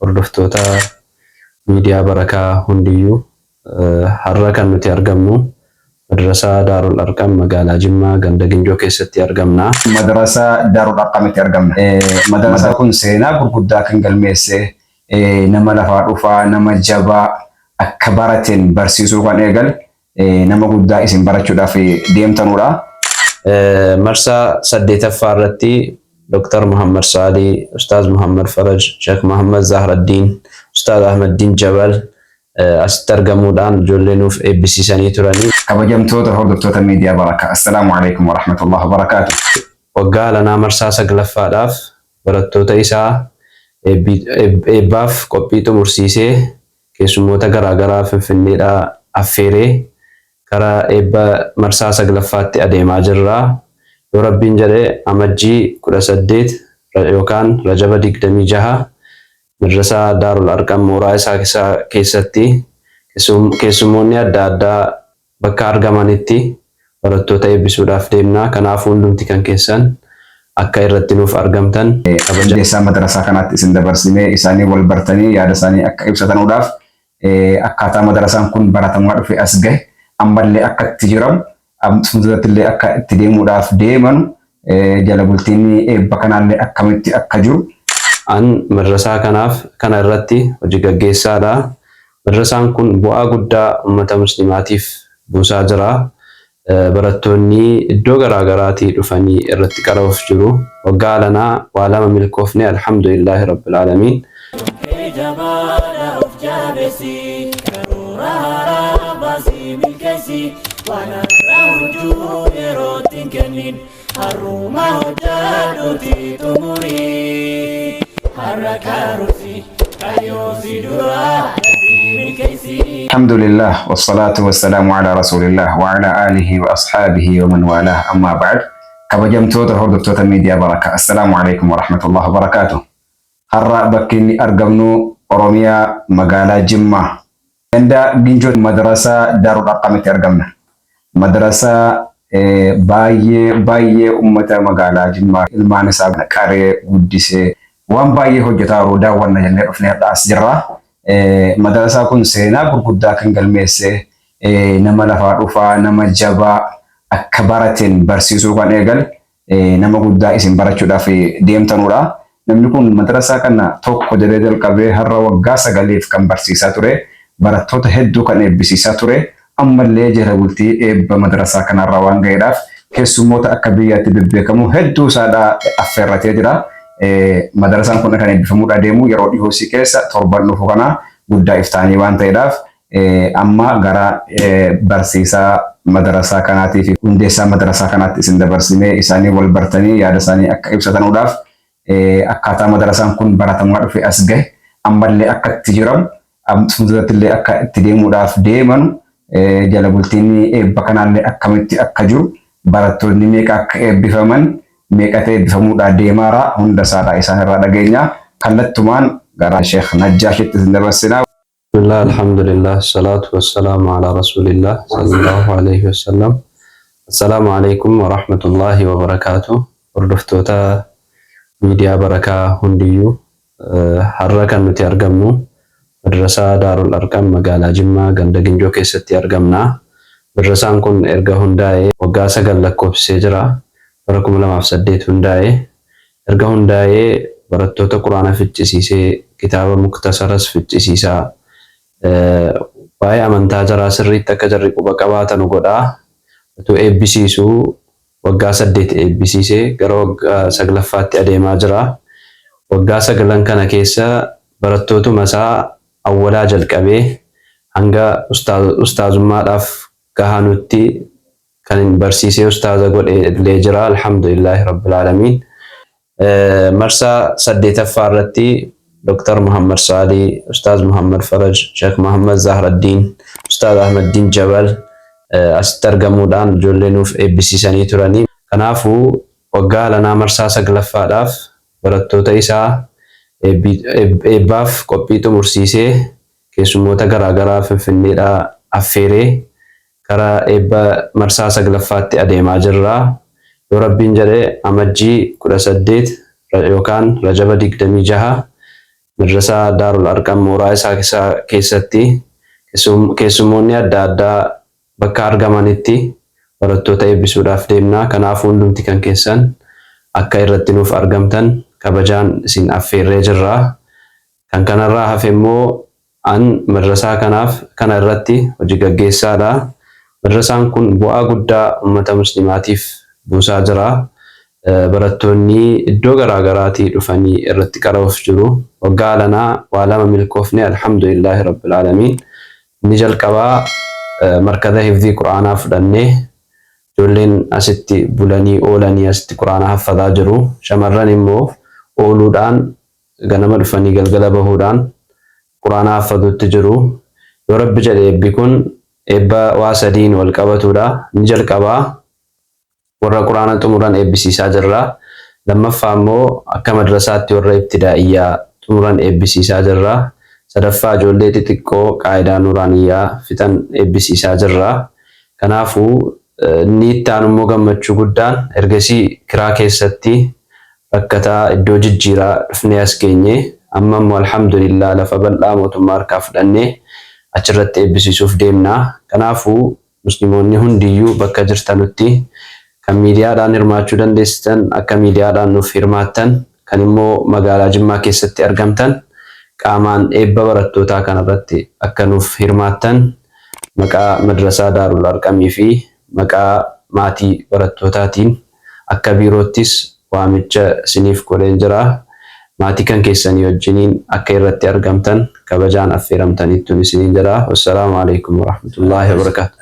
hordoftoota miidiyaa Barakaa hundiyyuu har'a kan nuti argamnu madrasaa Daarul Arqam magaalaa Jimmaa ganda Ginjoo keessatti argamna. Madrasaa Daarul Arqamitti argamna. Madrasaa kun seenaa gurguddaa kan galmeesse nama lafaa dhufaa nama jabaa akka barateen barsiisuu kan eegal nama guddaa isin barachuudhaaf deemtanudha. Marsaa 8ffaa irratti Dr. Muhammad Saadi, Ustaaz Muhammad Faraj, Sheikh Muhammad Zahraddin, Ustaaz Ahmaddin Jabal asitti argamuudhaan ijoollee nuuf eebbisiisanii turanii. Kabajamtoota hordoftoota miidiyaa Barakaa, Assalaamu alaikum wa rahmatullahi wa barakaatuh. Waggaa lanaa marsaa 9ffaadhaaf barattoota isaa eebbaaf qophii xumursiisee keessummoota garaagaraa Finfinneedhaa affeeree karaa eebba marsaa 9ffaatti adeemaa jirra. Yoo Rabbiin jedhee amajjii 18 yookaan Rajaba 26 madrasaa Daarul Arqam mooraa isaa keessatti keessummoonni adda addaa bakka argamanitti barattoota eebbisuudhaaf deemna. Kanaafuu hundumti kan keessan akka irratti nuuf argamtan kabaja madrasaa kanaatti isin dabarsinee isaanii wal bartanii yaada isaanii akka ibsatanuudhaaf akkaataa madrasaan kun baratamaa dhufe as gahe ammallee akka itti jiramu fuulduratti akka itti deemuudhaaf deeman jala bultiin eebba kanaallee akkamitti akka jiru. An madrasaa kanaaf kana irratti hojii gaggeessaadha. Madrasaan kun bu'aa guddaa uummata muslimaatiif buusaa jira. Barattoonni iddoo garaagaraatii dhufanii irratti qara'uuf jiru. Waggaa lanaa waa lama milkoofne alhamdulillahi rabbil aalamiin. Wana rahuju erotin kenin haruma hojaduti tumuri harakarusi kayosi dura milkesi. Alhamdulillah wassalatu wassalamu ala rasulillah wa ala alihi wa ashabihi wa man walah amma ba'd. Kabajamtoota hordoftoota miidiyaa Barakaa, Assalaamu alaikum wa rahmatullahi wa barakaatuh. Har'a bakki inni argamnu Oromiyaa magaalaa Jimmaa ganda Ginjoo madrasaa Daarul Arqamitti argamna. Madrasaa baay'ee ummata magaalaa Jimmaa ilmaan isaa qaree guddisee waan baay'ee hojjetaa jiru daawwanna jennee dhufnee as jirra. Madrasaa kun seenaa gurguddaa kan galmeesse nama lafaa dhufaa nama jabaa akka barateen barsiisuu kan eegal nama guddaa isin barachuudhaaf deemtanudha. Namni kun madrasaa kana tokko jedhee jalqabee har'a waggaa 9f kan barsiisaa ture. Barattoota hedduu kan eebbisiisaa ture. Ammallee jala bultii eebba madrasaa kanarraa waan ga'eedhaaf keessummoota akka biyyaatti bebbeekamu hedduu isaadhaa affeerratee jira. Madrasaan kun kan eebbifamuudha deemu yeroo dhihoosii keessa torban dhufu kana guddaa iftaanii waan ta'eedhaaf amma gara barsiisaa madrasaa kanaatii fi hundeessaa madrasaa kanaatti isin dabarsinee isaanii wal bartanii yaada isaanii akka ibsatanuudhaaf akkaataa madrasaan kun baratamaa dhufe as gahe ammallee akka itti jiramu fuulduratti akka itti deemuudhaaf deeman jala bultiin eebba kanaallee akkamitti akka jiru barattoonni meeqa akka eebbifaman meeqatee eebbifamuudhaa deemaara hunda isaadhaa isaan irraa dhageenya kallattumaan gara Sheekh Najjaashitti isin dabarsinaa. Bismillah, alhamdulillah, salatu wassalamu ala rasulillah sallallahu alaihi wasallam. Assalaamu alaikum wa rahmatullahi wa barakaatuh. Hordoftoota miidiyaa Barakaa hundiyyuu har'a kan nuti argamnu madrasaa Daarul Arqam magaalaa Jimmaa ganda Ginjoo keessatti argamna. Madrasaan kun erga hundaa'ee waggaa 9 lakkoofsisee jira. Bara 2008 hundaa'ee. Erga hundaa'ee barattoota Quraana ficcisiisee kitaaba muktasaras ficcisiisaa waa'ee amantaa jaraa sirriitti akka jarri quba qabaatan godhaa. Utuu eebbisiisuu waggaa 8 eebbisiisee gara waggaa 9ffaatti adeemaa jira. Waggaa 9 kana keessa barattootuma isaa awwalaa jalqabee hanga ustaazummaadhaaf gahanutti kan barsiisee ustaaza godhee illee jira. Alhamdulillahi rabbil aalamiin. Marsaa 8ffaa irratti Dr. Muhammad Saadi, Ustaaz Muhammad Faraj, Sheikh Muhammad Zahraddin, Ustaaz Ahmaddin Jabal asitti argamuudhaan ijoollee nuuf eebbisiisanii turanii. Kanaafuu waggaa lanaa marsaa 9ffaadhaaf barattoota isaa eebbaaf qophii xumursiisee keessummoota garaagaraa Finfinneedhaa affeeree karaa eebba marsaa 9ffaatti adeemaa jirra. Yoo Rabbiin jedhee amajjii 18 yookaan Rajaba 26 madrasaa Daarul Arqam mooraa isaa keessatti keessummoonni adda addaa bakka argamanitti barattoota eebbisuudhaaf deemna. Kanaafuu hundumti kan keessan akka irratti nuuf argamtan kabajaan isin affeerree jirra. Kan kanarraa hafe immoo an madrasaa kana irratti hojii gaggeessaadha. Madrasaan kun bu'aa guddaa uummata muslimaatiif buusaa jira. Barattoonni iddoo garaagaraatii dhufanii irratti qara'uuf jiru. Waggaa lanaa waa lama milkoofne alhamdulillahi rabbil aalamiin. Inni jalqabaa markaza hifdii quraanaa fudhannee ijoolleen asitti bulanii oolanii asitti quraanaa haffataa jiru. Shamarran immoo ooluudhaan ganama dhufanii galgala bahuudhaan quraanaa haffatutti jiru. Yoo rabbi jedhe eebbi kun eebba waa sadiin wal qabatudha. Inni jalqabaa warra quraana xumuran eebbisiisaa jirra. Lammaffaa immoo akka madrasaatti warra ibtidaa'iyyaa xumuran eebbisiisaa jirra. Sadaffaa ijoollee xixiqqoo qaayidaa nuraaniyyaa fixan eebbisiisaa jirra. Kanaafuu inni itti aanu immoo gammachuu guddaan ergasii kiraa keessatti rakkataa iddoo jijjiiraa dhufnee as geenye amma immoo alhamdulillah lafa bal'aa mootummaa harkaa fudhannee achirratti eebbisiisuuf deemna. Kanaafuu musliimoonni hundiyyuu bakka jirtanutti kan miidiyaadhaan hirmaachuu dandeessitan akka miidiyaadhaan nuuf hirmaattan, kan immoo magaalaa Jimmaa keessatti argamtan qaamaan eebba barattootaa kanarratti akka nuuf hirmaattan maqaa madrasaa Daarul Arqamii fi maqaa maatii barattootaatiin akka biiroottis waamicha isiniif godheen jira. Maatii kan keessanii wajjiniin akka irratti argamtan kabajaan affeeramtanittuun isiniin jira. Wassalaamu alaikum warahmatullahi wabarakatuh.